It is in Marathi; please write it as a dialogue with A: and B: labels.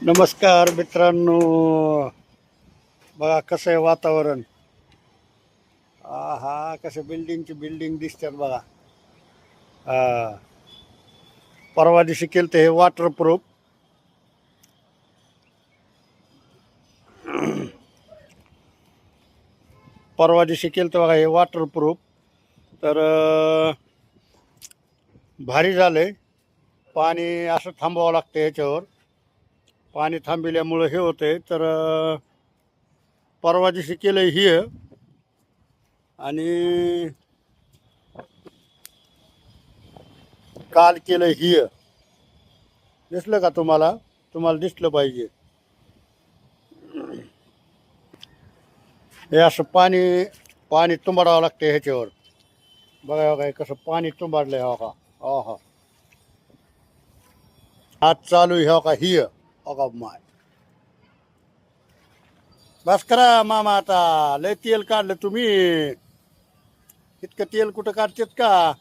A: नमस्कार मित्रांनो. बघा कसं आहे वातावरण. हा कसं बिल्डिंग दिसतात बघा. हा परवा दिवशी केलं हे वॉटरप्रूफ. परवा दिवशी केलं बघा हे वॉटरप्रूफ. तर भारी झालंय. पाणी असं थांबावं लागतं ह्याच्यावर. पाणी थांबविल्यामुळं हे होतंय. तर परवा दिवशी केलं ही आणि काल केलं ही. दिसलं का तुम्हाला? तुम्हाला दिसलं पाहिजे. हे असं पाणी पाणी तुंबाडावं लागतं ह्याच्यावर. बघा बघा कसं पाणी तुंबाडलंय. हो का? हो हो. आज चालू आहे हो का ही. हो का माय. बस करा मामा आता. लय तेल काढलं तुम्ही. इतकं तेल कुठं काढतेत का?